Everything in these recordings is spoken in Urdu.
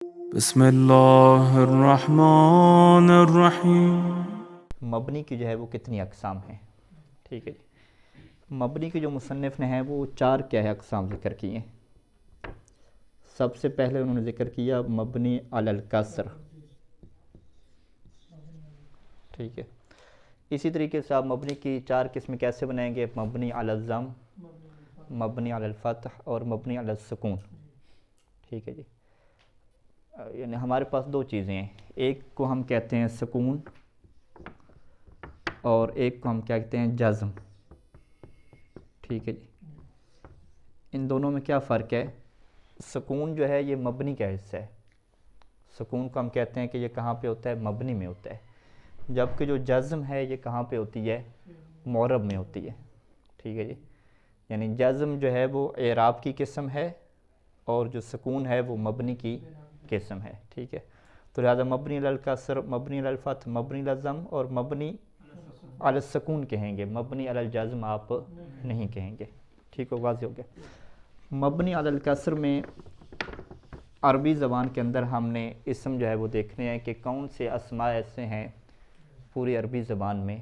بسم اللہ الرحمن الرحیم۔ مبنی کی جو ہے وہ کتنی اقسام ہیں؟ ٹھیک ہے جی، مبنی کی جو مصنف نے ہیں وہ 4 کیا ہے اقسام ذکر کی ہیں۔ سب سے پہلے انہوں نے ذکر کیا مبنی علی الکسر، ٹھیک ہے۔ اسی طریقے سے آپ مبنی کی 4 قسمیں کیسے بنائیں گے؟ مبنی علی الضم، مبنی علی الفتح اور مبنی علی السکون، ٹھیک ہے جی۔ یعنی ہمارے پاس 2 چیزیں ہیں، ایک کو ہم کہتے ہیں سکون اور ایک کو ہم کیا کہتے ہیں جزم، ٹھیک ہے جی۔ ان دونوں میں کیا فرق ہے؟ سکون جو ہے یہ مبنی کا حصہ ہے، سکون کو ہم کہتے ہیں کہ یہ کہاں پہ ہوتا ہے؟ مبنی میں ہوتا ہے، جبکہ جو جزم ہے یہ کہاں پہ ہوتی ہے؟ معرب میں ہوتی ہے، ٹھیک ہے جی۔ یعنی جزم جو ہے وہ اعراب کی قسم ہے اور جو سکون ہے وہ مبنی کی قسم ہے، ٹھیک ہے۔ تو لہٰذا مبنی علی الکسر، مبنی علی الفتح، مبنی علی الضم اور مبنی علی السکون کہیں گے، مبنی علی الجزم آپ نہیں کہیں گے، ٹھیک ہو؟ واضح ہو گیا۔ مبنی علی الکسر میں عربی زبان کے اندر ہم نے اسم جو ہے وہ دیکھنے ہیں کہ کون سے اسماء ایسے ہیں پوری عربی زبان میں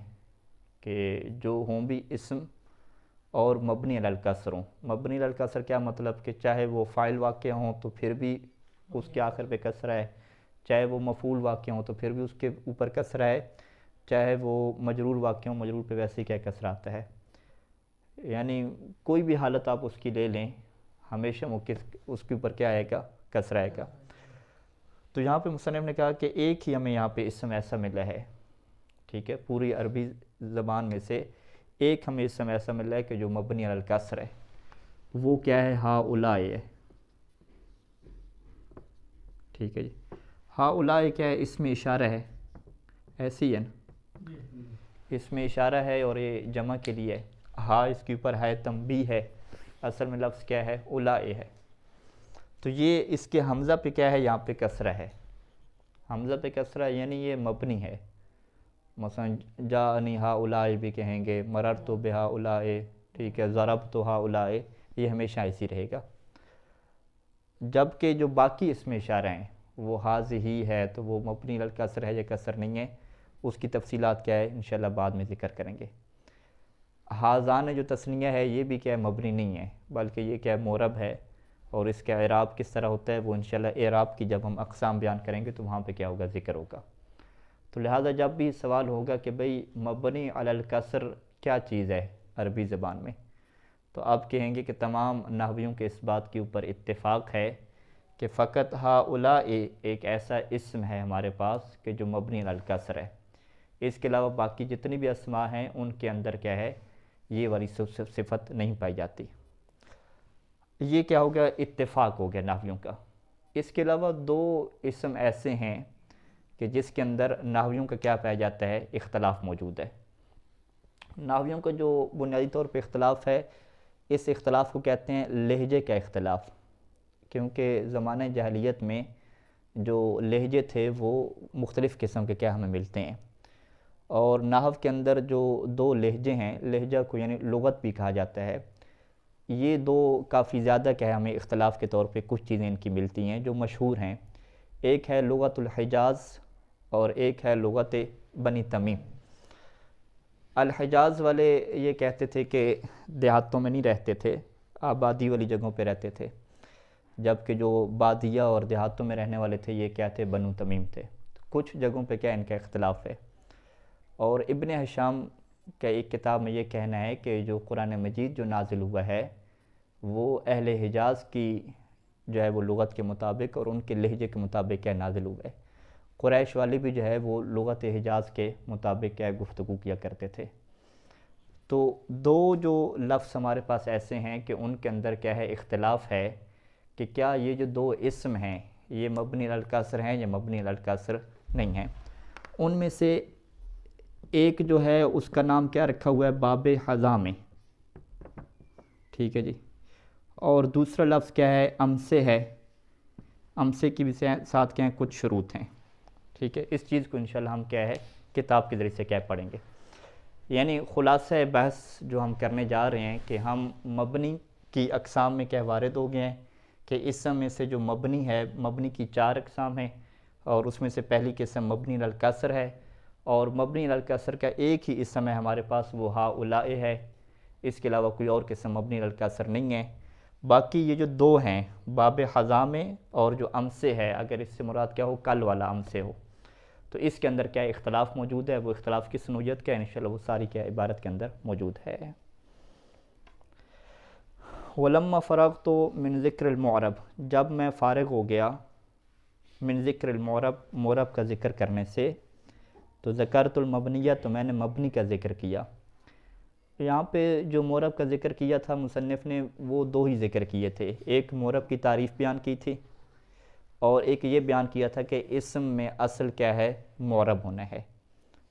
کہ جو ہوں بھی اسم اور مبنی علی الکسر ہوں۔ مبنی علی الکسر کیا مطلب؟ کہ چاہے وہ فاعل واقع ہوں تو پھر بھی اس کے آخر پہ کسرہ ہے، چاہے وہ مفعول واقع ہوں تو پھر بھی اس کے اوپر کسرہ ہے، چاہے وہ مجرور واقع ہوں مجرور پہ ویسے ہی کیا کسرہ آتا ہے۔ یعنی کوئی بھی حالت آپ اس کی لے لیں ہمیشہ اس کے اوپر کیا آئے گا؟ کسرہ آئے گا۔ تو یہاں پہ مصنف نے کہا کہ ایک ہی ہمیں یہاں پہ اسم ایسا ملا ہے، ٹھیک ہے، پوری عربی زبان میں سے ایک ہمیں اسم ایسا ملا ہے کہ جو مبنی علی الکسر ہے، وہ کیا ہے؟ ہؤلاء ہے، ٹھیک ہے جی۔ ہؤلاء کیا ہے؟ اسم اشارہ ہے، ایسی ہے نا، اسم اشارہ ہے اور یہ جمع کے لیے ہے، ہا اس کے اوپر ہے تنبیہ ہے، اصل میں لفظ کیا ہے؟ اولائے ہے۔ تو یہ اس کے حمزہ پہ کیا ہے؟ یہاں پہ کسرہ ہے، حمزہ پہ کسرہ یعنی یہ مبنی ہے۔ مثلا جاءنی ہؤلاء بھی کہیں گے، مررت بہؤلاء، ٹھیک ہے، ضربت ہؤلاء، یہ ہمیشہ ایسی رہے گا۔ جبکہ جو باقی اسم اشارہ ہیں وہ ہذہ ہے تو وہ مبنی علی الکسر ہے یا کسر نہیں ہے، اس کی تفصیلات کیا ہے انشاءاللہ بعد میں ذکر کریں گے۔ ہاذان جو تثنیہ ہے یہ بھی کیا ہے؟ مبنی نہیں ہے، بلکہ یہ کیا ہے؟ معرب ہے، اور اس کا اعراب کس طرح ہوتا ہے وہ انشاءاللہ اعراب کی جب ہم اقسام بیان کریں گے تو وہاں پہ کیا ہوگا؟ ذکر ہوگا۔ تو لہٰذا جب بھی سوال ہوگا کہ بھئی مبنی علی الکسر کیا چیز ہے عربی زبان میں، تو آپ کہیں گے کہ تمام نحویوں کے اس بات کے اوپر اتفاق ہے کہ فقط ہؤلاء ایک ایسا اسم ہے ہمارے پاس کہ جو مبنی علی الکسر ہے، اس کے علاوہ باقی جتنی بھی اسماء ہیں ان کے اندر کیا ہے؟ یہ والی صفت نہیں پائی جاتی۔ یہ کیا ہو گیا؟ اتفاق ہو گیا نحویوں کا۔ اس کے علاوہ 2 اسم ایسے ہیں کہ جس کے اندر نحویوں کا کیا پایا جاتا ہے؟ اختلاف موجود ہے۔ نحویوں کا جو بنیادی طور پہ اختلاف ہے، اس اختلاف کو کہتے ہیں لہجے کا اختلاف، کیونکہ زمانہ جاہلیت میں جو لہجے تھے وہ مختلف قسم کے کیا ہمیں ملتے ہیں، اور نحو کے اندر جو 2 لہجے ہیں، لہجہ کو یعنی لغت بھی کہا جاتا ہے، یہ 2 کافی زیادہ کیا ہے ہمیں اختلاف کے طور پہ کچھ چیزیں ان کی ملتی ہیں جو مشہور ہیں۔ ایک ہے لغت الحجاز اور ایک ہے لغت بنی تمیم۔ الحجاز والے یہ کہتے تھے کہ دیہاتوں میں نہیں رہتے تھے، آبادی والی جگہوں پہ رہتے تھے، جبکہ جو بادیہ اور دیہاتوں میں رہنے والے تھے یہ کیا تھے؟ بنو تمیم تھے۔ کچھ جگہوں پہ کیا ان کا اختلاف ہے، اور ابن ہشام کا ایک کتاب میں یہ کہنا ہے کہ جو قرآن مجید جو نازل ہوا ہے وہ اہل حجاز کی جو ہے وہ لغت کے مطابق اور ان کے لہجے کے مطابق کیا نازل ہوا ہے۔ قریش والے بھی جو ہے وہ لغت حجاز کے مطابق کیا گفتگو کیا کرتے تھے۔ تو 2 جو لفظ ہمارے پاس ایسے ہیں کہ ان کے اندر کیا ہے؟ اختلاف ہے کہ کیا یہ جو 2 اسم ہیں یہ مبنی علی الکسر ہیں یا مبنی علی الکسر نہیں ہیں۔ ان میں سے ایک جو ہے اس کا نام کیا رکھا ہوا ہے؟ باب حضام، ٹھیک ہے جی، اور دوسرا لفظ کیا ہے؟ امسے ہے، امسے کی بھی ساتھ کیا ہیں؟ کچھ شروط ہیں، ٹھیک ہے۔ اس چیز کو انشاءاللہ ہم کیا ہے کتاب کے ذریعے سے کیا پڑھیں گے۔ یعنی خلاصہ بحث جو ہم کرنے جا رہے ہیں کہ ہم مبنی کی اقسام میں کیا وارد ہو گئے ہیں کہ اسم میں سے جو مبنی ہے، مبنی کی 4 اقسام ہیں، اور اس میں سے پہلی قسم مبنی علی الکسر ہے، اور مبنی علی الکسر کا ایک ہی اسم ہے ہمارے پاس، وہ ہؤلاء ہے، اس کے علاوہ کوئی اور قسم مبنی علی الکسر نہیں ہے۔ باقی یہ جو 2 ہیں، باب حضامے اور جو امسے ہے، اگر اس سے مراد کیا ہو، کل والا امسے ہو، تو اس کے اندر کیا اختلاف موجود ہے، وہ اختلاف کس نوعیت کا ہے، انشاءاللہ وہ ساری کیا عبارت کے اندر موجود ہے۔ وَلَمَّا فَرَغْتُ مِن ذِكْرِ الْمُعْرَبِ، جب میں فارغ ہو گیا من ذکر المعرب، معرب کا ذکر کرنے سے، تو ذکرت المبنیہ، تو میں نے مبنی کا ذکر کیا۔ یہاں پہ جو معرب کا ذکر کیا تھا مصنف نے، وہ 2 ہی ذکر کیے تھے، ایک معرب کی تعریف بیان کی تھی، اور ایک یہ بیان کیا تھا کہ اسم میں اصل کیا ہے، معرب ہونا ہے،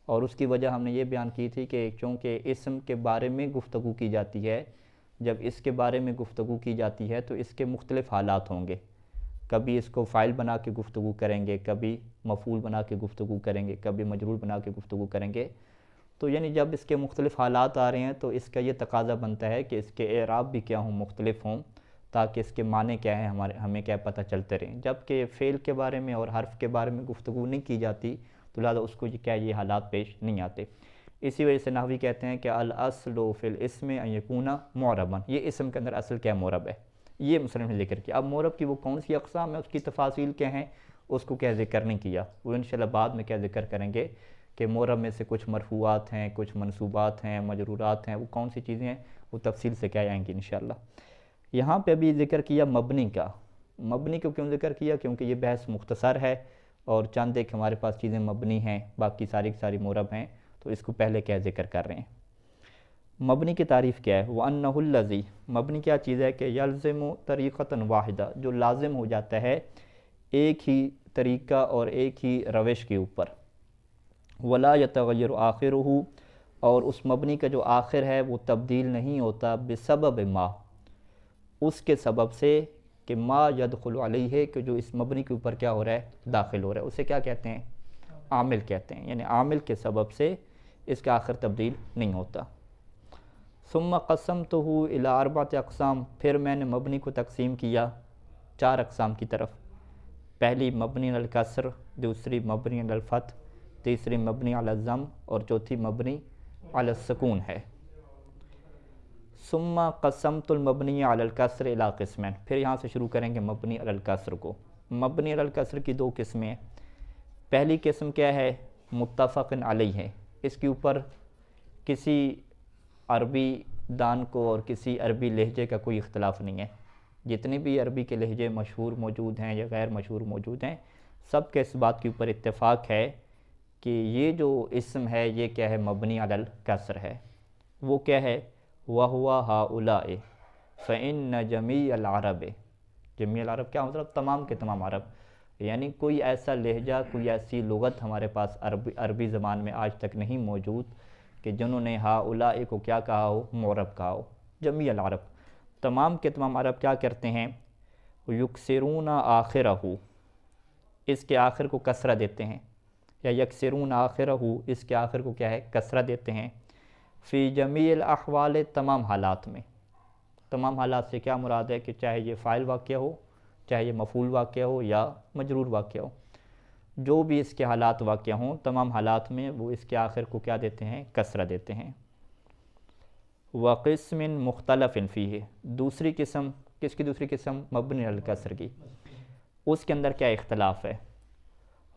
اور اس کی وجہ ہم نے یہ بیان کی تھی کہ چونکہ اسم کے بارے میں گفتگو کی جاتی ہے، جب اس کے بارے میں گفتگو کی جاتی ہے تو اس کے مختلف حالات ہوں گے، کبھی اس کو فاعل بنا کے گفتگو کریں گے، کبھی مفعول بنا کے گفتگو کریں گے، کبھی مجرور بنا کے گفتگو کریں گے، تو یعنی جب اس کے مختلف حالات آ رہے ہیں تو اس کا یہ تقاضا بنتا ہے کہ اس کے اعراب بھی کیا ہوں، مختلف ہوں، تاکہ اس کے معنی کیا ہیں ہمیں کیا پتہ چلتے رہیں۔ جبکہ فعل کے بارے میں اور حرف کے بارے میں گفتگو نہیں کی جاتی تو لہٰذا اس کو کیا یہ حالات پیش نہیں آتے۔ اسی وجہ سے نحوی کہتے ہیں کہ الاصل فی الاسم ان یکون معربا، یہ اسم کے اندر اصل کیا معرب ہے، یہ مصنف نے ذکر کیا۔ اب معرب کی وہ کون سی اقسام ہیں، اس کی تفاصیل کیا ہیں، اس کو کیا ذکر نہیں کیا، وہ انشاءاللہ بعد میں کیا ذکر کریں گے کہ معرب میں سے کچھ مرفوعات ہیں، کچھ منصوبات ہیں، مجرورات ہیں، وہ کون سی چیزیں ہیں، وہ تفصیل سے کیا آئیں گی انشاءاللہ۔ یہاں پہ ابھی ذکر کیا مبنی کا۔ مبنی کو کیوں ذکر کیا؟ کیونکہ یہ بحث مختصر ہے اور چند ایک ہمارے پاس چیزیں مبنی ہیں، باقی ساری کی ساری معرب ہیں، تو اس کو پہلے کیا ذکر کر رہے ہیں۔ مبنی کی تعریف کیا ہے؟ وَأَنَّهُ الَّذِي، مبنی کیا چیز ہے کہ یلزم طریقۃ واحدہ، جو لازم ہو جاتا ہے ایک ہی طریقہ اور ایک ہی روش کے اوپر، ولا یتغیر آخرہ، اور اس مبنی کا جو آخر ہے وہ تبدیل نہیں ہوتا، بسبب ما، اس کے سبب سے کہ ما یدخل علیہ، کہ جو اس مبنی کے اوپر کیا ہو رہا ہے، داخل ہو رہا ہے، اسے کیا کہتے ہیں، عامل کہتے ہیں، یعنی عامل کے سبب سے اس کا آخر تبدیل نہیں ہوتا۔ ثم قسمتہ الی 4 اقسام، پھر میں نے مبنی کو تقسیم کیا 4 اقسام کی طرف، پہلی مبنی علی الکسر، دوسری مبنی علی الفتح، تیسری مبنی علی الضم، اور چوتھی مبنی علی السکون ہے۔ ثم قسمت المبنی علی الکسر الی قسمین، پھر یہاں سے شروع کریں گے مبنی علی الکسر کو۔ مبنی علی الکسر کی 2 قسمیں ہیں۔ پہلی قسم کیا ہے؟ متفق علیہ ہے، اس کے اوپر کسی عربی دان کو اور کسی عربی لہجے کا کوئی اختلاف نہیں ہے، جتنے بھی عربی کے لہجے مشہور موجود ہیں یا غیر مشہور موجود ہیں، سب کے اس بات کے اوپر اتفاق ہے کہ یہ جو اسم ہے یہ کیا ہے، مبنی علی الکسر ہے۔ وہ کیا ہے؟ وَهُوَ هَؤُلَاءِ فَإِنَّ جَمِيعَ الْعَرَبِ، جمیع العرب کیا مطلب؟ تمام کے تمام عرب، یعنی کوئی ایسا لہجہ، کوئی ایسی لغت ہمارے پاس عربی زبان میں آج تک نہیں موجود کہ جنہوں نے ہؤلاء کو کیا کہا ہو، معرب کہا ہو۔ جمیع العرب، تمام کے تمام عرب کیا کرتے ہیں، یکسرون آخرہ، اس کے آخر کو کسرہ دیتے ہیں، یا یکسرون آخرہ، اس کے آخر کو کیا ہے، کسرہ دیتے ہیں، فی جمیع الاحوال، تمام حالات میں۔ تمام حالات سے کیا مراد ہے کہ چاہے یہ فاعل واقع ہو، چاہے یہ مفعول واقع ہو یا مجرور واقع ہو، جو بھی اس کے حالات واقع ہوں، تمام حالات میں وہ اس کے آخر کو کیا دیتے ہیں، کسرہ دیتے ہیں۔ وقسم مختلف فیہ، دوسری قسم، کس کی دوسری قسم؟ مبنی علی الکسر کی، اس کے اندر کیا اختلاف ہے؟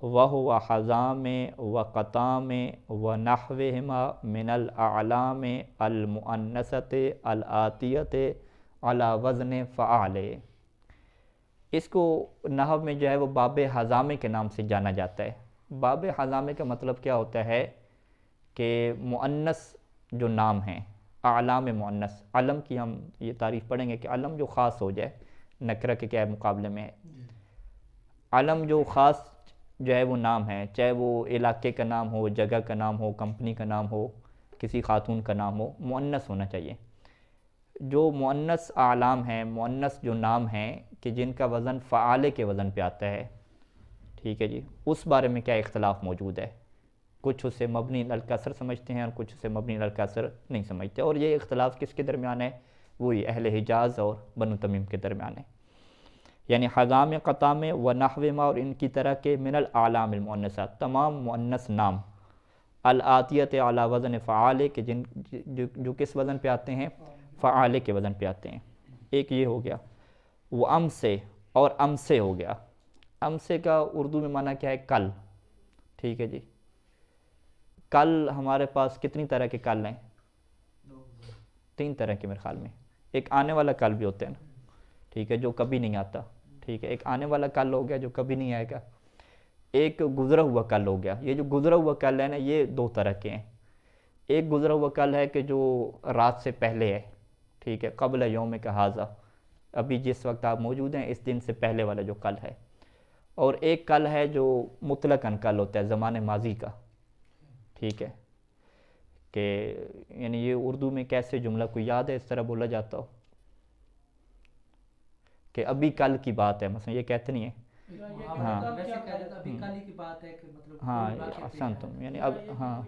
وَهُوَ حَزَامِ وَقَطَامِ وَنَحْوِهِمَا مِنَ الْأَعْلَامِ الْمُؤَنَّثَةِ الْآتِيَةِ عَلَى وَزْنِ فَعَالِ، اس کو نحو میں جو ہے وہ باب حزامے کے نام سے جانا جاتا ہے۔ باب حزامے کا مطلب کیا ہوتا ہے کہ مؤنث جو نام ہیں، اعلام مؤنث، علم کی ہم یہ تعریف پڑھیں گے کہ علم جو خاص ہو جائے، نکرہ کے کیا مقابلے میں ہے، علم جو خاص جو ہے وہ نام ہے، چاہے وہ علاقے کا نام ہو، جگہ کا نام ہو، کمپنی کا نام ہو، کسی خاتون کا نام ہو، مؤنث ہونا چاہیے۔ جو مؤنث اعلام ہیں، مؤنث جو نام ہیں کہ جن کا وزن فعالے کے وزن پہ آتا ہے، ٹھیک ہے جی، اس بارے میں کیا اختلاف موجود ہے، کچھ اسے مبنی علی الکسر سمجھتے ہیں اور کچھ اسے مبنی علی الکسر نہیں سمجھتے، اور یہ اختلاف کس کے درمیان ہے؟ وہی اہل حجاز اور بنو تمیم کے درمیان ہے۔ یعنی حضام قطع میں و نحو ما اور ان کی طرح کے من الاعلام المؤنثات تمام مؤنث نام الآتیت علی وزن فعال کے جو کس وزن پہ آتے ہیں؟ فعال کے وزن پہ آتے ہیں. ایک یہ ہو گیا. وہ ام سے اور ام سے ہو گیا. ام سے کا اردو میں معنی کیا ہے؟ کل. ٹھیک ہے جی. کل ہمارے پاس کتنی طرح کے کل ہیں؟ 3 طرح کے میرے خیال میں. ایک آنے والا کل بھی ہوتا ہے نا، ٹھیک ہے، جو کبھی نہیں آتا. ٹھیک ہے، ایک آنے والا کل ہو گیا جو کبھی نہیں آئے گا. ایک گزرا ہوا کل ہو گیا. یہ جو گزرا ہوا کل ہے نا، یہ 2 طرح کے ہیں. ایک گزرا ہوا کل ہے کہ جو رات سے پہلے ہے، ٹھیک ہے، قبل یوم کا حاضہ، ابھی جس وقت آپ موجود ہیں اس دن سے پہلے والا جو کل ہے. اور ایک کل ہے جو مطلقاً کل ہوتا ہے زمانے ماضی کا. ٹھیک ہے، کہ یعنی یہ اردو میں کیسے جملہ کوئی یاد ہے اس طرح بولا جاتا ہو کہ ابھی کل کی بات ہے، مثلا یہ کہتے نہیں ہیں. ہاں ہاں احسن تم، یعنی اب ہاں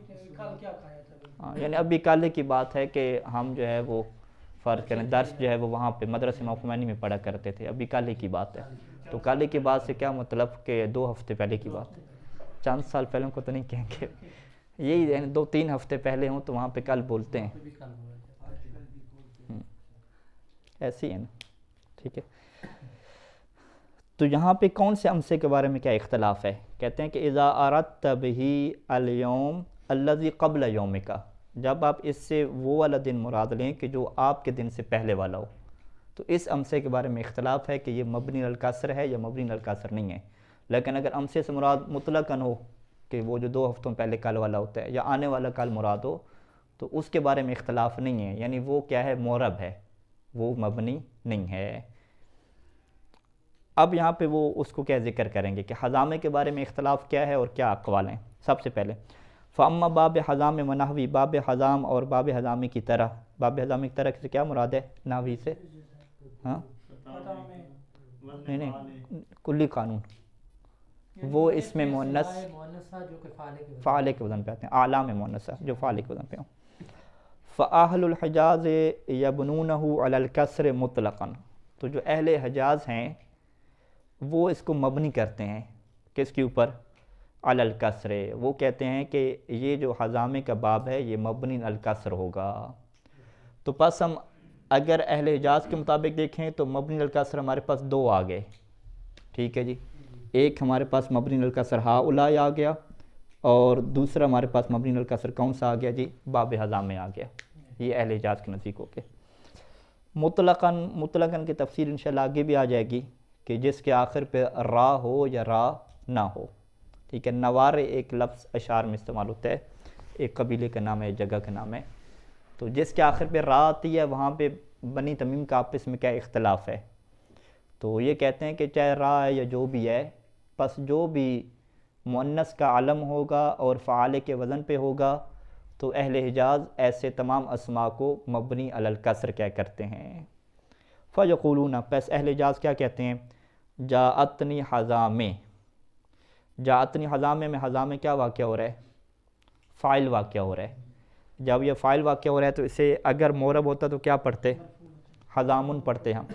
یعنی ابھی کل کی بات ہے کہ ہم جو ہے وہ فرض کریں درس جو ہے وہ وہاں پہ مدرسہ موقمانی میں پڑھا کرتے تھے. ابھی کل کی بات ہے. تو کل کی بات سے کیا مطلب کہ 2 ہفتے پہلے کی بات ہے. چند سال پہلے کو تو نہیں کہیں گے، یہی 2-3 ہفتے پہلے ہوں تو وہاں پہ کل بولتے ہیں. ایسی ہے نا. ٹھیک ہے، تو یہاں پہ کون سے امسے کے بارے میں کیا اختلاف ہے؟ کہتے ہیں کہ اذا اردت بہ اليوم الذي قبل یومک، جب آپ اس سے وہ والا دن مراد لیں کہ جو آپ کے دن سے پہلے والا ہو. تو اس امسے کے بارے میں اختلاف ہے کہ یہ مبنی الکسر ہے یا مبنی الکسر نہیں ہے. لیکن اگر امسے سے مراد مطلقاً ہو کہ وہ جو 2 ہفتوں پہلے کل والا ہوتا ہے یا آنے والا کل مراد ہو تو اس کے بارے میں اختلاف نہیں ہے. یعنی وہ کیا ہے؟ معرب ہے، وہ مبنی نہیں ہے. اب یہاں پہ وہ اس کو کیا ذکر کریں گے کہ حضامے کے بارے میں اختلاف کیا ہے اور کیا اقوال ہیں. سب سے پہلے فاما باب حضام و نحوی، باب حضام اور باب حضامی کی طرح. باب حضامی کی طرح سے کیا مراد ہے؟ نحوی سے ہاں نہیں کلی قانون، وہ اس میں مؤنث فاعل کے وزن پہ آتے ہیں. اعلام مؤنثہ جو فاعل کے وزن پہ ہوں. فاہل الحجاز یبنونہ علی الکسر مطلقا، تو جو اہل حجاز ہیں وہ اس کو مبنی کرتے ہیں کس کے اوپر؟ علی الکسر. وہ کہتے ہیں کہ یہ جو حضامے کا باب ہے یہ مبنی الکسر ہوگا. تو پس ہم اگر اہل حجاز کے مطابق دیکھیں تو مبنی الکسر ہمارے پاس 2 آ گئے. ٹھیک ہے جی، ایک ہمارے پاس مبنی الکسر ہؤلاء آ گیا اور دوسرا ہمارے پاس مبنی الکسر کون سا آ گیا جی؟ باب حضامے آ گیا. یہ اہل حجاز کے نزدیک ہو کے. مطلقاً کی تفسیر انشاءاللہ آگے بھی آ جائے گی کہ جس کے آخر پہ را ہو یا را نہ ہو. ٹھیک ہے، نوار ایک لفظ اشعار میں استعمال ہوتا ہے، ایک قبیلے کا نام ہے، ایک جگہ کا نام ہے. تو جس کے آخر پہ را آتی ہے وہاں پہ بنی تمیم کا آپس میں کیا اختلاف ہے. تو یہ کہتے ہیں کہ چاہے را ہے یا جو بھی ہے، پس جو بھی مؤنث کا علم ہوگا اور فعال کے وزن پہ ہوگا تو اہل حجاز ایسے تمام اسماء کو مبنی علی الکسر کیا کرتے ہیں. فیقولون، پس اہل حجاز کیا کہتے ہیں؟ جاءتنی حضامے. جاءتنی حضامے میں حضامے کیا واقعہ ہو رہا ہے؟ فاعل واقعہ ہو رہا ہے. جب یہ فاعل واقعہ ہو رہا ہے تو اسے اگر معرب ہوتا تو کیا پڑھتے؟ حضامن پڑھتے ہم.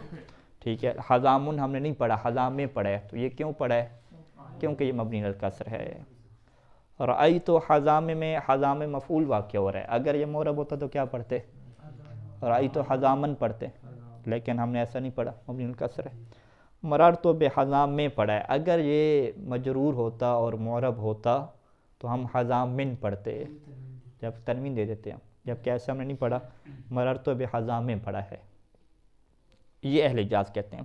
ٹھیک ہے، حضامن ہم نے نہیں پڑھا، حضامے پڑھا ہے. تو یہ کیوں پڑھا ہے؟ کیونکہ یہ مبنی علی الکسر ہے. رأیت حضامے میں حضامے مفعول واقعہ ہو رہا ہے. اگر یہ معرب ہوتا تو کیا پڑھتے؟ رأیت حضامن پڑھتے، لیکن ہم نے ایسا نہیں پڑھا، مبنی علی الکسر ہے. مررت بحضامے پڑھا ہے. اگر یہ مجرور ہوتا اور معرب ہوتا تو ہم حضامن پڑھتے، جب تنوین دے دیتے ہیں، جبکہ ایسا ہم نے نہیں پڑھا، مررت بحضامے پڑھا ہے. یہ اہل حجاز کہتے ہیں.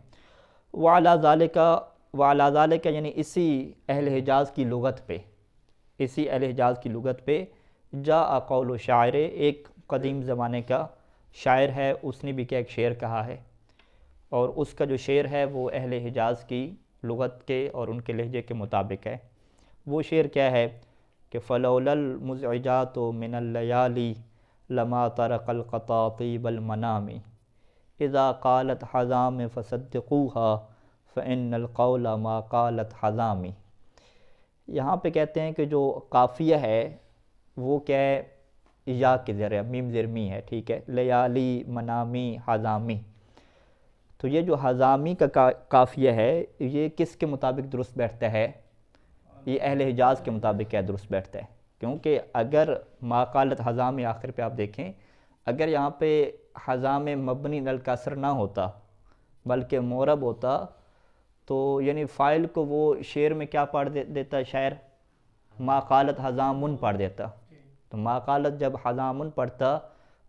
وعلی ذالک یعنی اسی اہل حجاز کی لغت پہ، اسی اہل حجاز کی لغت پہ جاء قول شاعر، ایک قدیم زمانے کا شاعر ہے، اس نے بھی کیا ایک شعر کہا ہے، اور اس کا جو شعر ہے وہ اہل حجاز کی لغت کے اور ان کے لہجے کے مطابق ہے. وہ شعر کیا ہے کہ فلولا المزعجات من اللیالی لما طرق القطاطیب المنام اذا قالت حضام فصدقوها فإن القول ما قالت حضام. یہاں پہ کہتے ہیں کہ جو قافیہ ہے وہ کیا ہے؟ یا کے ذریعہ، میم زیر می ہے. ٹھیک ہے، لیالی منامی حضامی. تو یہ جو حضامی کا قافیہ ہے یہ کس کے مطابق درست بیٹھتا ہے؟ یہ اہل حجاز کے مطابق کیا درست بیٹھتا ہے؟ کیونکہ اگر ما قالت حضام آخر پہ آپ دیکھیں، اگر یہاں پہ حضام مبنی علی الکسر نہ ہوتا بلکہ مورب ہوتا تو یعنی فاعل کو وہ شعر میں کیا پڑھ دیتا شاعر؟ ما قالت حضامن پڑھ دیتا. تو ما قالت جب حضامن پڑھتا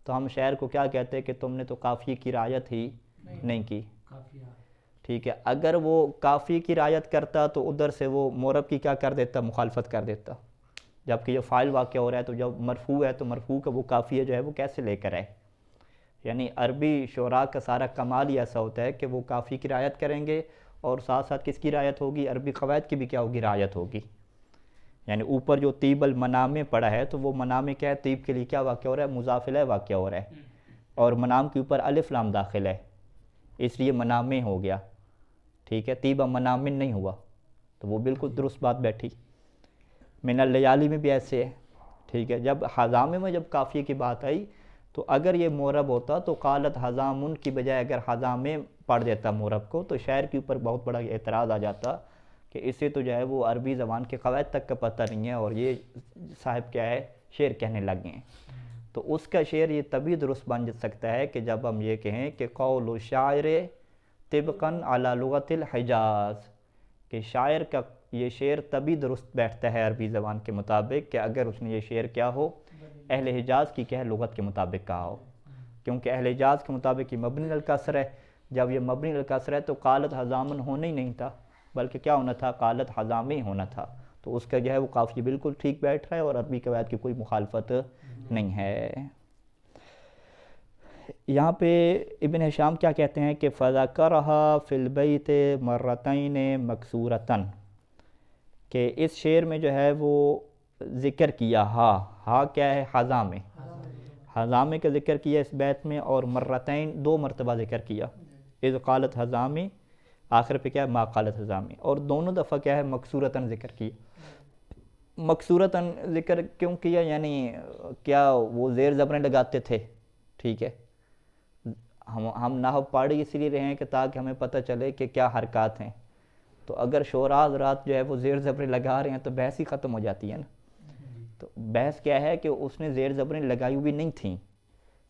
تو ہم شاعر کو کیا کہتے کہ تم نے تو قافیے کی رعایت ہی نہیں کی. ٹھیک ہے، اگر وہ قافیے کی رعایت کرتا تو ادھر سے وہ مورب کی کیا کر دیتا؟ مخالفت کر دیتا. جبکہ یہ فاعل واقع ہو رہا ہے تو جب مرفوع ہے تو مرفوع کا وہ قافیہ جو ہے وہ کیسے لے کر آئے؟ یعنی عربی شعراء کا سارا کمال ہی ایسا ہوتا ہے کہ وہ قافیے کی رعایت کریں گے اور ساتھ ساتھ کس کی رعایت ہوگی؟ عربی قواعد کی بھی کیا ہوگی؟ رعایت ہوگی. یعنی اوپر جو طیب المنام پڑا ہے تو وہ منام کیا ہے؟ طیب کے لیے کیا واقع ہو رہا ہے؟ مضاف الیہ واقع ہو رہا ہے، اور منام کے اوپر الف لام داخل ہے اس لیے منامے ہو گیا. ٹھیک ہے، طیب منامن نہیں ہوا، تو وہ بالکل درست بات بیٹھی. من اللیالی میں بھی ایسے ہے. ٹھیک ہے، جب حضامے میں جب قافیے کی بات آئی تو اگر یہ مورب ہوتا تو قالت حضامن کی بجائے اگر حضامے پڑھ دیتا مورب کو تو شاعر کے اوپر بہت بڑا اعتراض آ جاتا کہ اسے تو جو ہے وہ عربی زبان کے قواعد تک کا پتہ نہیں ہے اور یہ صاحب کیا ہے؟ شعر کہنے لگے ہیں. تو اس کا شعر یہ تبھی درست بن سکتا ہے کہ جب ہم یہ کہیں کہ قول و شاعر طبقاً علی لغت الحجاز، کہ شاعر کا یہ شعر تبھی درست بیٹھتا ہے عربی زبان کے مطابق کہ اگر اس نے یہ شعر کیا ہو؟ اہل حجاز کی کیا ہے؟ لغت کے مطابق کہا ہو. کیونکہ اہل حجاز کے مطابق یہ مبنی علی الکسر ہے. جب یہ مبنی علی الکسر ہے تو قالت حضامن ہونا ہی نہیں تھا بلکہ کیا ہونا تھا؟ قالت حضامی ہونا تھا. تو اس کا جو ہے وہ قافیہ بالکل ٹھیک بیٹھ رہا ہے اور عربی قواعد کی کوئی مخالفت نہیں ہے. یہاں پہ ابن ہشام کیا کہتے ہیں کہ فَذَكَرَهَا فِي الْبَيْتِ مَرَّتَيْنِ مَكْسُورَةً، کہ اس شعر میں جو ہے وہ ذکر کیا ہا کیا ہے؟ حضامے. حضامے کا ذکر کیا اس بیت میں، اور مرتین 2 مرتبہ ذکر کیا. اذ قالت حضامی آخر پہ کیا ہے؟ ما قالت حضامی. اور دونوں دفعہ کیا ہے؟ مکسورتاً ذکر کیا. مکسورتاً ذکر کیوں کیا؟ یعنی کیا وہ زیر زبریں لگاتے تھے؟ ٹھیک ہے، ہم نحو پڑھ اس لیے رہے ہیں کہ تاکہ ہمیں پتہ چلے کہ کیا حرکات ہیں. تو اگر شعراء حضرات جو ہے وہ زیر زبریں لگا رہے ہیں تو بحث ہی ختم ہو جاتی ہے نا. تو بحث کیا ہے کہ اس نے زیر زبریں لگائی ہوئی نہیں تھیں،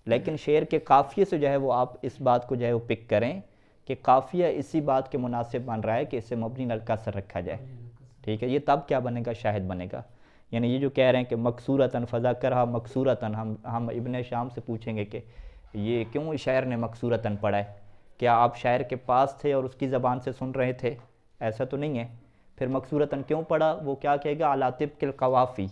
لیکن شعر کے قافیے سے جو ہے وہ آپ اس بات کو جو ہے وہ پک کریں کہ قافیہ اسی بات کے مناسب بن رہا ہے کہ اسے مبنی علی الکسر رکھا جائے. ٹھیک ہے، یہ تب کیا بنے گا؟ شاہد بنے گا. یعنی یہ جو کہہ رہے ہیں کہ مکسورتاً فذکرھا مکسورتاً، ہم ابن شام سے پوچھیں گے کہ یہ کیوں شاعر نے مکسورتاً پڑھا ہے؟ کیا آپ شاعر کے پاس تھے اور اس کی زبان سے سن رہے تھے؟ ایسا تو نہیں ہے. پھر مکسورتاً کیوں پڑھا؟ وہ کیا کہے گا؟ علی طبق القوافی.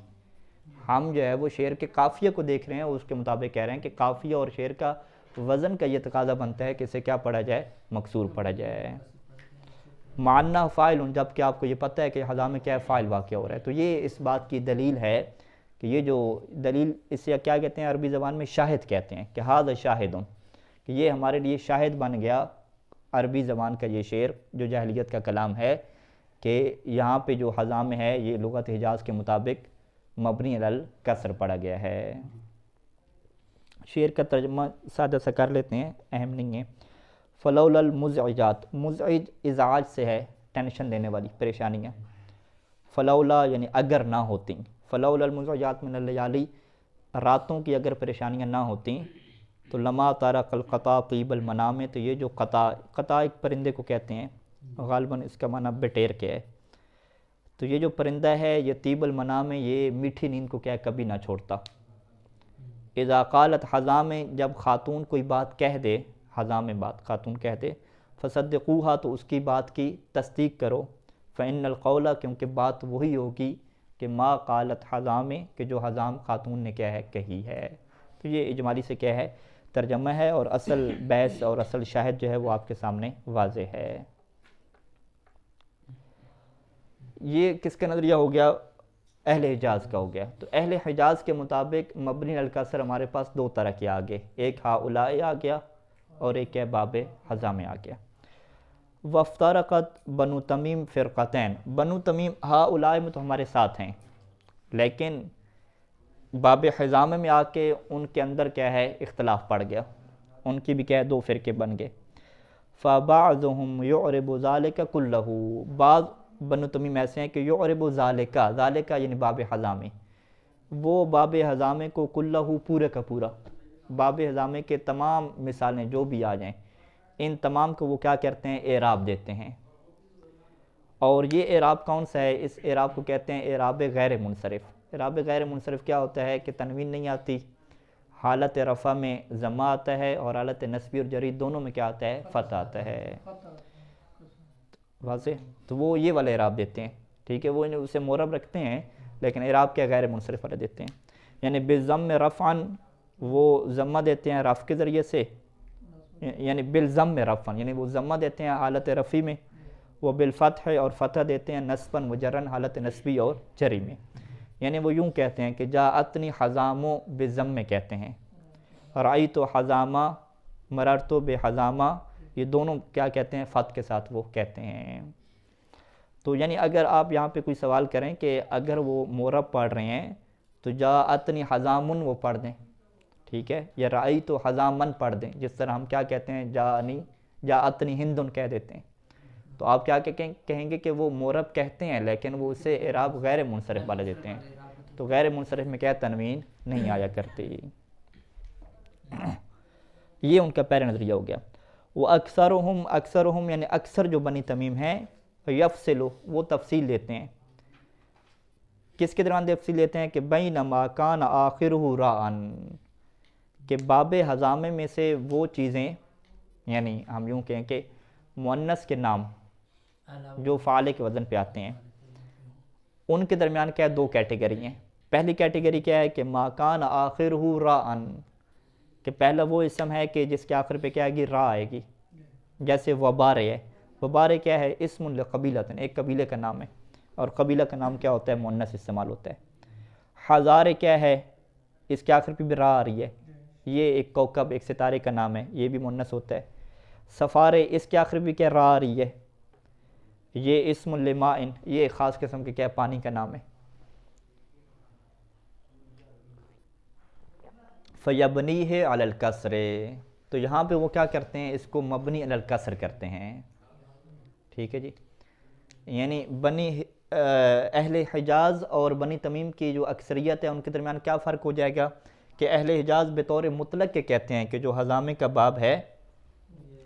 ہم جو ہے وہ شعر کے قافیے کو دیکھ رہے ہیں، اس کے مطابق کہہ رہے ہیں کہ قافیہ اور شعر کا وزن کا یہ تقاضا بنتا ہے کہ اسے کیا پڑھا جائے؟ مکسور پڑھا جائے. معنی فاعل، جب کہ آپ کو یہ پتہ ہے کہ حضام میں کیا ہے؟ فاعل واقع ہو رہا ہے. تو یہ اس بات کی دلیل ہے کہ یہ جو دلیل اسے کیا کہتے ہیں عربی زبان میں؟ شاہد کہتے ہیں کہ ھذا شاہد، کہ یہ ہمارے لیے شاہد بن گیا عربی زبان کا یہ شعر جو جاہلیت کا کلام ہے کہ یہاں پہ جو حضام ہے یہ لغت حجاز کے مطابق مبنی علی الکسر پڑھا گیا ہے. شعر کا ترجمہ سادہ سا کر لیتے ہیں، اہم نہیں ہے. فلولا المزعجات، مزعج ازعاج سے ہے ٹینشن دینے والی پریشانیاں. فلولا یعنی اگر نہ ہوتی، فلولا المزعجات من اللیالی، راتوں کی اگر پریشانیاں نہ ہوتیں تو لما طارق القطا طیب المنام، تو یہ جو قطا ایک پرندے کو کہتے ہیں، غالباً اس کا معنی بٹیر کے ہے. تو یہ جو پرندہ ہے یہ طیب المنام، یہ میٹھی نیند کو کیا ہے؟ کبھی نہ چھوڑتا. اذا قالت حضام، جب خاتون کوئی بات کہہ دے، حضام بات خاتون کہہ دے، فصدقوها، تو اس کی بات کی تصدیق کرو. فإن القول، کیونکہ بات وہی ہوگی کہ ما قالت حضام، کہ جو حضام خاتون نے کیا ہے؟ کہی ہے. تو یہ اجمالی سے کیا ہے؟ ترجمہ ہے، اور اصل بحث اور اصل شاہد جو ہے وہ آپ کے سامنے واضح ہے. یہ کس کا نظریہ ہو گیا؟ اہل حجاز کا ہو گیا. تو اہل حجاز کے مطابق مبنی علی الکسر ہمارے پاس 2 طرح کے آ گئے، ایک ہؤلاء آ گیا اور ایک ہے باب حضام آ گیا. وافترقت بنو تمیم فرقتین، بنو تمیم ہؤلاء میں تو ہمارے ساتھ ہیں، لیکن باب حضام میں آ کے ان کے اندر کیا ہے؟ اختلاف پڑ گیا. ان کی بھی کیا ہے؟ 2 فرقے بن گئے. فَبَعْضُهُمْ يُعْرِبُ ذَلِكَ كُلَّهُ، بعض بنو تمیم ایسے ہیں کہ یعرب ذالکہ یعنی باب حضامے، وہ باب حضامے کو کلہ پورے کا پورا، باب حضامے کے تمام مثالیں جو بھی آ جائیں ان تمام کو وہ کیا کرتے ہیں، اعراب دیتے ہیں۔ اور یہ اعراب کون سا ہے، اس اعراب کو کہتے ہیں اعراب غیر منصرف۔ اعراب غیر منصرف کیا ہوتا ہے کہ تنوین نہیں آتی، حالت رفع میں ضمہ آتا ہے اور حالت نصبی اور جری دونوں میں کیا آتا ہے، فتح آتا ہے، واضح؟ تو وہ یہ والے اعراب دیتے ہیں، ٹھیک ہے، وہ اسے معرب رکھتے ہیں لیکن اعراب کیا غیر منصرف والے دیتے ہیں۔ یعنی بالضم رفعا، وہ ضمہ دیتے ہیں رفع کے ذریعے سے، یعنی بالضم رفعا یعنی وہ ضمہ دیتے ہیں حالت رفعی میں، وہ بالفتح اور فتح دیتے ہیں نصباً وجرن حالت نصبی اور جری میں۔ یعنی وہ یوں کہتے ہیں کہ جاءتنی حزامو بالضم میں کہتے ہیں، رأیت حزامہ، مررت بحزامہ، یہ دونوں کیا کہتے ہیں، فتح کے ساتھ وہ کہتے ہیں۔ تو یعنی اگر آپ یہاں پہ کوئی سوال کریں کہ اگر وہ معرب پڑھ رہے ہیں تو جاءتنی حزامن وہ پڑھ دیں، ٹھیک ہے، یا رأیت حزامن پڑھ دیں، جس طرح ہم کیا کہتے ہیں جاءتنی ہندن کہہ دیتے ہیں، تو آپ کیا کہیں گے کہ وہ معرب کہتے ہیں لیکن وہ اسے اعراب غیر منصرف والا دیتے ہیں، تو غیر منصرف میں کیا تنوین نہیں آیا کرتی۔ یہ ان کا پہلا نظریہ ہو گیا۔ وہ اکثرہم یعنی اکثر جو بنی تمیم ہیں، یفصلو وہ تفصیل دیتے ہیں، کس کے دوران تفصیل دیتے ہیں کہ بینما کان آخرہ راءن، کہ باب حضامے میں سے وہ چیزیں، یعنی ہم یوں کہیں کہ مؤنث کے نام جو فعال کے وزن پہ آتے ہیں ان کے درمیان کیا دو کیٹیگری ہیں۔ پہلی کیٹیگری کیا ہے کہ ما کان آخرہ راءن، کہ پہلا وہ اسم ہے کہ جس کے آخر پہ کیا آئے گی، را آئے گی، جیسے وبارے ہے، وبارے کیا ہے، اسم لقبیلۃ، ایک قبیلے کا نام ہے، اور قبیلہ کا نام کیا ہوتا ہے، مؤنث استعمال ہوتا ہے۔ ہزارے کیا ہے، اس کے آخر پہ بھی را آ رہی ہے، یہ ایک کوکب ایک ستارے کا نام ہے، یہ بھی مؤنث ہوتا ہے۔ سفارے اس کے آخر بھی کیا را آ رہی ہے، یہ اسم لمائن، یہ ایک خاص قسم کے کیا پانی کا نام ہے۔ فیبنیہ علی الکسر، تو یہاں پہ وہ کیا کرتے ہیں، اس کو مبنی علی الکسر کرتے ہیں، ٹھیک ہے جی۔ یعنی بنی اہل حجاز اور بنی تمیم کی جو اکثریت ہے ان کے درمیان کیا فرق ہو جائے گا کہ اہل حجاز بطور مطلق کے کہتے ہیں کہ جو حضامے کا باب ہے،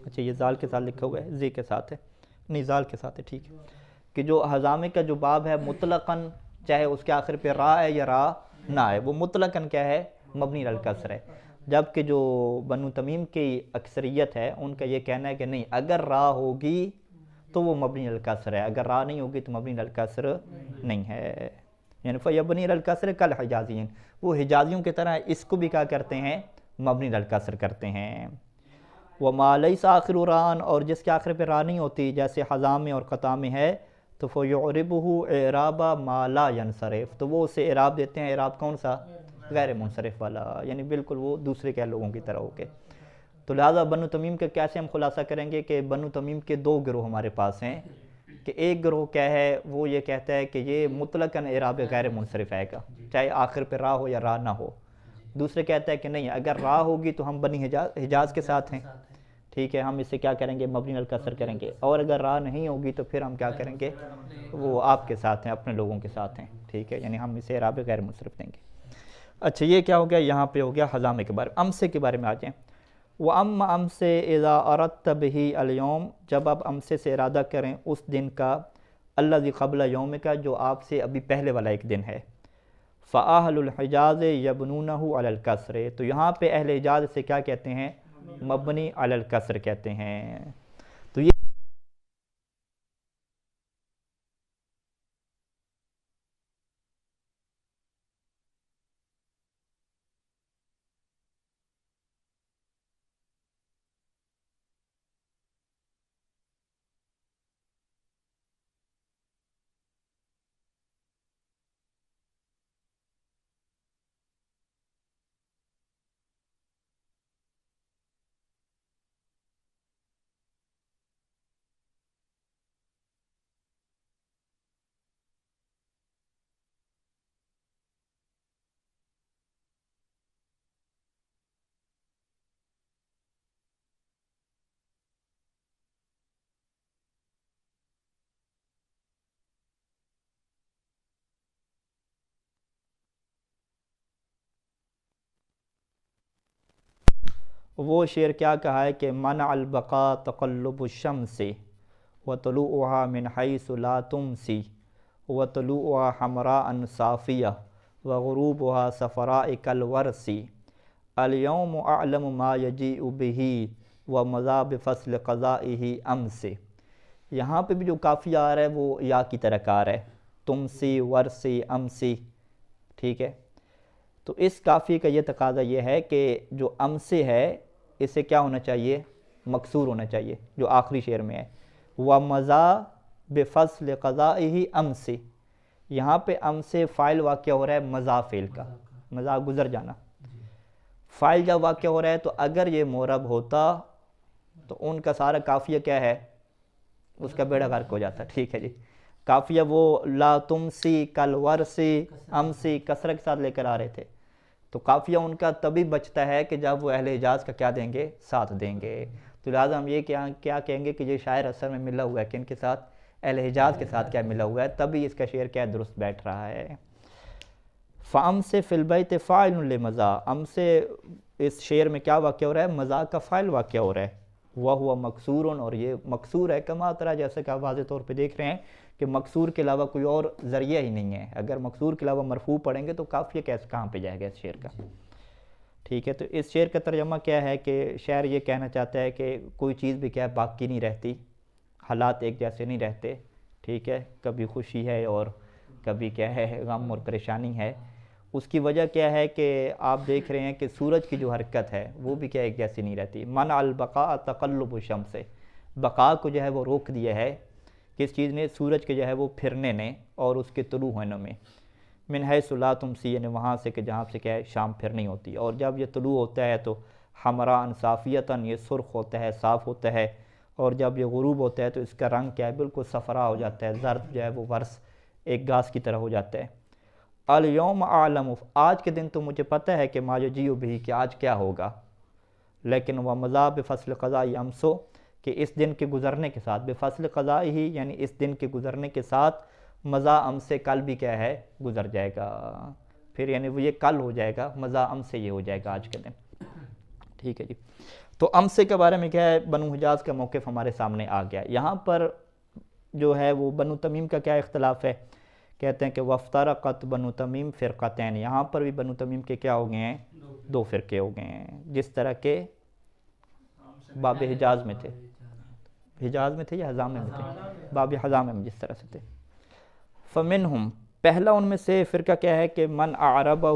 اچھا یہ زال کے ساتھ لکھا ہوا ہے، زی کے ساتھ ہے، نہیں زال کے ساتھ ہے، ٹھیک ہے، کہ جو حضامے کا جو باب ہے مطلقاً چاہے اس کے آخر پہ را ہے یا را نہ ہے، وہ مطلقاً کیا ہے، مبنی علی الکسر ہے، جبکہ جو بنو تمیم کی اکثریت ہے ان کا یہ کہنا ہے کہ نہیں، اگر را ہوگی تو وہ مبنی علی الکسر ہے، اگر را نہیں ہوگی تو مبنی علی الکسر نہیں ہے۔ یعنی فیبنی علی الکسر کل حجازین، وہ حجازیوں کی طرح اس کو بھی کیا کرتے ہیں، مبنی علی الکسر کرتے ہیں۔ وما لیس آخر ران، اور جس کے آخر پہ را نہیں ہوتی جیسے حزام میں اور قطع میں ہے، تو فیعربہ اعراب ما لا ینصرف، تو وہ اسے اعراب دیتے ہیں، اعراب کون سا، غیر منصرف والا، یعنی بالکل وہ دوسرے کیا لوگوں کی طرح ہو کے۔ تو لہٰذا بنو تمیم کا کیسے ہم خلاصہ کریں گے کہ بنو تمیم کے دو گروہ ہمارے پاس ہیں، کہ ایک گروہ کیا ہے، وہ یہ کہتا ہے کہ یہ مطلقاً اعراب غیر منصرف آئے گا چاہے آخر پہ را ہو یا را نہ ہو، دوسرے کہتا ہے کہ نہیں، اگر را ہوگی تو ہم بنی حجاز کے ساتھ ہیں، ٹھیک ہے، ہم اسے کیا کریں گے، مبنی علی الکسر کریں گے، اور اگر را نہیں ہوگی تو پھر ہم کیا کریں گے، وہ آپ کے ساتھ ہیں، اپنے لوگوں کے ساتھ ہیں، ٹھیک ہے، یعنی ہم اسے اعراب غیر منصرف دیں گے۔ اچھا یہ کیا ہو گیا، یہاں پہ ہو گیا حضامے کے بارے میں۔ امسے کے بارے میں آ جائیں۔ وَأَمَّا أَمْسِ إِذَا أَرَدْتَ بِهِ الْيَوْمِ، جب آپ امسے سے ارادہ کریں اس دن کا، الَّذِي قَبْلَ يَوْمِكَ جو آپ سے ابھی پہلے والا ایک دن ہے، فَأَهْلُ الْحِجَازِ يَبْنُونَهُ عَلَى الْكَسْرِ، تو یہاں پہ اہل حجاز سے کیا کہتے ہیں، مبنی علی الکسر کہتے ہیں۔ تو یہ وہ شعر کیا کہا ہے کہ منع البقاء تقلب الشمس وطلوعها من حيث لا تمسی وطلوعها حمراء صافیہ وغروبها صفراء كالورس اليوم اعلم ما يجيء به ومضى بفصل قضائه امس. یہاں پہ بھی جو قافیہ آ رہا ہے وہ یا کی طرح کار ہے، تمسی ورسی امسی، ٹھیک ہے. تو اس قافیے کا یہ تقاضا یہ ہے کہ جو امسے ہے اسے کیا ہونا چاہیے، مکسور ہونا چاہیے، جو آخری شعر میں ہے. وَمَضَى بِفَصْلِ قَضَائِهِ امسی، یہاں پہ امسے فائل واقع ہو رہا ہے مضا فعل کا، مضا گزر جانا. فائل جب واقع ہو رہا ہے تو اگر یہ معرب ہوتا تو ان کا سارا قافیہ کیا ہے، اس کا بیڑا غرق ہو جاتا. ٹھیک ہے جی. قافیہ وہ لا تمسی کل ورسی امسی کسرہ کے ساتھ لے کر آ رہے تھے، تو قافیہ ان کا تبھی بچتا ہے کہ جب وہ اہل حجاز کا کیا دیں گے، ساتھ دیں گے. تو لہٰذا ہم یہ کیا کہیں گے کہ یہ شاعر اثر میں ملا ہوا ہے کن کے ساتھ، اہل حجاز کے ساتھ کیا ملا ہوا ہے، تبھی اس کا شعر کیا درست بیٹھ رہا ہے. فَأَمْسِ فِي الْبَيْتِ فَاعِلٌ لِمَضَى، امسے اس شعر میں کیا واقع ہو رہا ہے، مضا کا فاعل واقع ہو رہا ہے. وَهُوَ مَكْسُورٌ، اور یہ مکسور ہے، کما طرح جیسے کہ آپ واضح طور پہ دیکھ رہے ہیں کہ مکسور کے علاوہ کوئی اور ذریعہ ہی نہیں ہے. اگر مکسور کے علاوہ مرفوع پڑھیں گے تو قافیہ کیسے کہاں پہ جائے گا اس شعر کا. ٹھیک ہے. تو اس شعر کا ترجمہ کیا ہے کہ شاعر یہ کہنا چاہتا ہے کہ کوئی چیز بھی کیا ہے باقی نہیں رہتی، حالات ایک جیسے نہیں رہتے. ٹھیک ہے. کبھی خوشی ہے اور کبھی کیا ہے غم اور پریشانی ہے. اس کی وجہ کیا ہے کہ آپ دیکھ رہے ہیں کہ سورج کی جو حرکت ہے وہ بھی کیا ایک جیسی نہیں رہتی. منع البقاء تقلب الشمس، بقاء کو جو ہے وہ روک دیا ہے کس چیز نے، سورج کے جو ہے وہ پھرنے نے اور اس کے طلوع ہونے میں. من حیث لا تمسی، یعنی وہاں سے کہ جہاں سے کیا ہے شام پھرنی ہوتی ہے. اور جب یہ طلوع ہوتا ہے تو حمراء صافیتاً، یہ سرخ ہوتا ہے، صاف ہوتا ہے. اور جب یہ غروب ہوتا ہے تو اس کا رنگ کیا ہے، بالکل صفرا ہو جاتا ہے، زرد جو ہے وہ ورس ایک گھاس کی طرح ہو جاتا ہے. الیوم اعلم، آج کے دن تو مجھے پتہ ہے کہ ما یجیء بہ، کہ آج کیا ہوگا. لیکن ومضی بفصل قضاء امسو، کہ اس دن کے گزرنے کے ساتھ، بفصل قضاء ہی یعنی اس دن کے گزرنے کے ساتھ، مضی امسے کل بھی کیا ہے گزر جائے گا. پھر یعنی وہ یہ کل ہو جائے گا، مضی امسے یہ ہو جائے گا آج کے دن. ٹھیک ہے جی. تو امسے کے بارے میں کیا ہے، بنو حجاز کا موقف ہمارے سامنے آ گیا. یہاں پر جو ہے وہ بنو تمیم کا کیا اختلاف ہے، کہتے ہیں کہ وَافْتَرَقَتْ بنو تمیم فرقتین، یہاں پر بھی بنو تمیم کے کیا ہو گئے ہیں، دو فرقے ہو گئے ہیں، جس طرح کے باب حجاز میں تھے. حجاز میں تھے یا حضامے میں تھے، باب حضامے میں جس طرح سے تھے. فَمِنْهُمْ، پہلا ان میں سے فرقہ کیا ہے کہ من اعربہ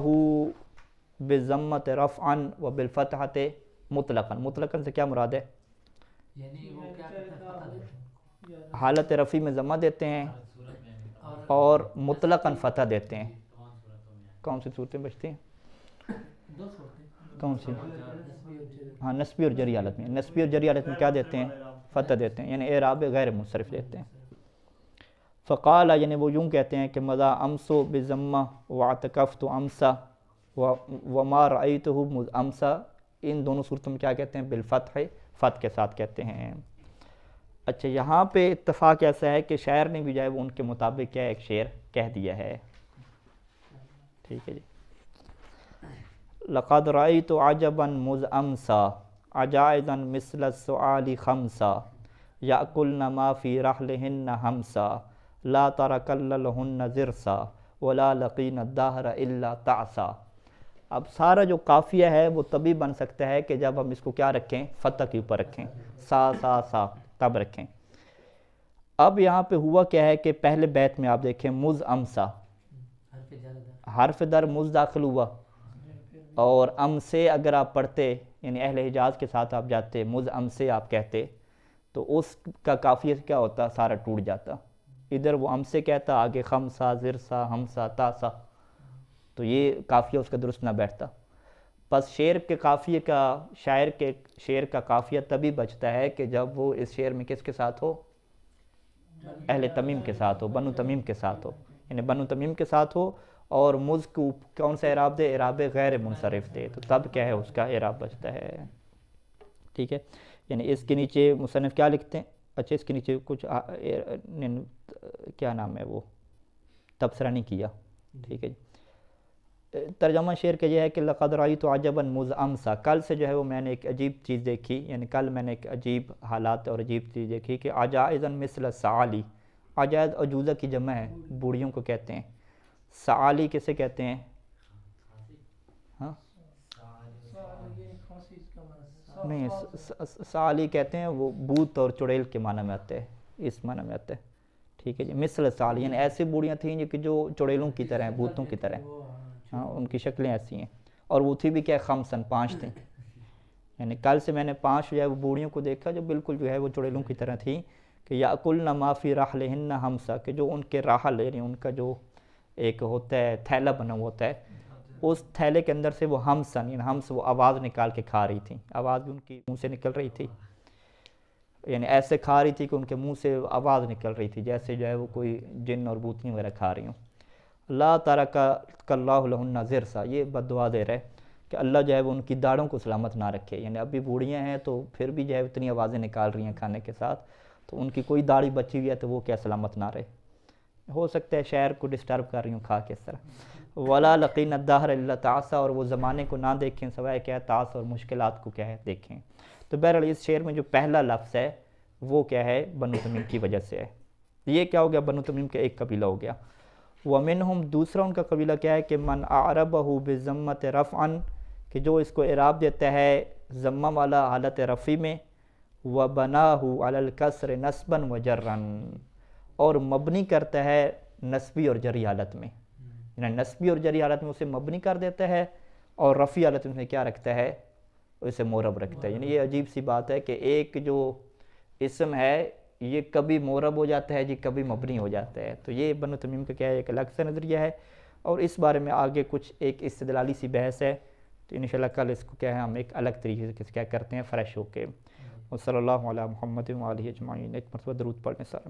بضمۃ رفعا وبالفتحۃ مطلقا. مطلقا سے کیا مراد ہے، حالت رفع میں ضمہ دیتے ہیں اور مطلقاً فتح دیتے ہیں. کون سی صورتیں بچتی ہیں، کون سی، ہاں نسبی اور جری حالت میں. نسبی اور جری حالت میں کیا دیتے ہیں، فتح دیتے ہیں، یعنی اعراب غیر منصرف دیتے ہیں. فقال، یعنی وہ یوں کہتے ہیں کہ مضى امسو بضمہ واعتکفت امسا وما رأیتہ امسا، ان دونوں صورتوں میں کیا کہتے ہیں، بالفتح، فتح کے ساتھ کہتے ہیں. اچھا، یہاں پہ اتفاق ایسا ہے کہ شاعر نے بھی جو ہے وہ ان کے مطابق کیا ایک شعر کہہ دیا ہے. ٹھیک ہے جی. لقد رأیت عجبا مذ امسا عجائزا مثل السؤال خمسا یأکلن ما فی رحلہن ہمسا لا ترکن لہن زرسا ولا لقین الدہر الا تعسا. اب سارا جو قافیہ ہے وہ تبھی بن سکتا ہے کہ جب ہم اس کو کیا رکھیں، فتح کے اوپر رکھیں، سا تب رکھیں. اب یہاں پہ ہوا کیا ہے کہ پہلے بیت میں آپ دیکھیں مذ امسا، حرف در مذ داخل ہوا، اور امسے اگر آپ پڑھتے یعنی اہل حجاز کے ساتھ آپ جاتے، مذ امسے آپ کہتے تو اس کا قافیہ کیا ہوتا، سارا ٹوٹ جاتا. ادھر وہ امسے کہتا، آگے خمسا زرسا ہمسا تاسا، تو یہ قافیہ اس کا درست نہ بیٹھتا. بس شعر کے قافیے کا، شاعر کے شعر کا قافیہ تبھی بچتا ہے کہ جب وہ اس شعر میں کس کے ساتھ ہو، اہل تمیم کے ساتھ ہو، بنو تمیم کے ساتھ ہو، یعنی بنو تمیم کے ساتھ ہو اور مذ کو کون سا اعراب دے، اعراب غیر منصرف دے، تو تب کیا ہے اس کا اعراب بچتا ہے. ٹھیک ہے. یعنی اس کے نیچے مصنف کیا لکھتے ہیں، اچھا اس کے نیچے کچھ کیا نام ہے وہ تبصرہ نہیں کیا. ٹھیک ہے جی. ترجمہ شعر کا یہ ہے کہ لقد رأیت عجبا مذ امسا، کل سے جو ہے وہ میں نے ایک عجیب چیز دیکھی، یعنی کل میں نے ایک عجیب حالات اور عجیب چیز دیکھی کہ عجائزا مثل سعالی، عجائز عجوزہ کی جمع ہے، بوڑھیوں کو کہتے ہیں، سعالی کسے کہتے ہیں؟ ہاں نہیں، سعالی کہتے ہیں وہ بوت اور چڑیل کے معنی میں آتے ہیں، اس معنی میں آتے ہیں، ٹھیک ہے جی، مثل سعالی یعنی ایسی بوڑھیاں تھیں کہ جو چڑیلوں کی طرح ہیں، بوتوں کی طرح ہیں، ہاں ان کی شکلیں ایسی ہیں، اور وہ تھی بھی کیا خمسن، 5 تھیں، یعنی کل سے میں نے 5 جو ہے وہ بوڑھیوں کو دیکھا جو بالکل جو ہے وہ چڑیلوں کی طرح تھی، کہ یاکلن ما فی رحلہن ہمسا، کہ جو ان کے راحل یعنی ان کا جو ایک ہوتا ہے تھیلا بنا ہوا ہوتا ہے، اس تھیلے کے اندر سے وہ ہمسن یعنی ہمس وہ آواز نکال کے کھا رہی تھیں، آواز بھی ان کی منہ سے نکل رہی تھی، یعنی ایسے کھا رہی تھی کہ ان کے منہ سے آواز نکل رہی تھی جیسے جو ہے وہ کوئی جن اور بوتنی وغیرہ کھا رہی ہوں۔ لا ترک اللہ لہن ذرسا، یہ بد دعا دے رہا ہے کہ اللہ جو ہے وہ ان کی داڑھوں کو سلامت نہ رکھے، یعنی اب بھی بوڑھیاں ہیں تو پھر بھی جو ہے اتنی آوازیں نکال رہی ہیں کھانے کے ساتھ، تو ان کی کوئی داڑھی بچی ہوئی ہے تو وہ کیا سلامت نہ رہے، ہو سکتا ہے شہر کو ڈسٹرب کر رہی ہوں کھا کے اس طرح۔ ولا لقین الدہر الا تعسا، اور وہ زمانے کو نہ دیکھیں سوائے کیا تعس اور مشکلات کو کیا ہے دیکھیں۔ تو بہرحال اس شعر میں جو پہلا لفظ ہے وہ کیا ہے بنو تمیم کی وجہ سے ہے، یہ کیا ہو گیا بنو تمیم کا ایک قبیلہ ہو گیا۔ ومنہم، دوسرا ان کا قبیلہ کیا ہے کہ من اعربہ بضمۃ رفعا، کہ جو اس کو اعراب دیتا ہے ضمہ والا حالت رفعی میں، وبناہ علی الکسر نصبا وجرا، اور مبنی کرتا ہے نصبی اور جری حالت میں، یعنی نصبی اور جری حالت میں اسے مبنی کر دیتا ہے اور رفعی حالت میں کیا رکھتا ہے، اسے مورب رکھتا ہے، یعنی یہ عجیب سی بات ہے کہ ایک جو اسم ہے یہ کبھی مورب ہو جاتا ہے جی کبھی مبنی ہو جاتا ہے، تو یہ بنو تمیم کا کیا ہے ایک الگ سا نظریہ ہے، اور اس بارے میں آگے کچھ ایک استدلالی سی بحث ہے، تو انشاءاللہ کل اس کو کیا ہے ہم ایک الگ طریقے سے کیا کرتے ہیں فریش ہو کے۔ وصلی اللہ علی محمد وآلہ اجمعین، ایک مرتبہ درود پڑھنے سارے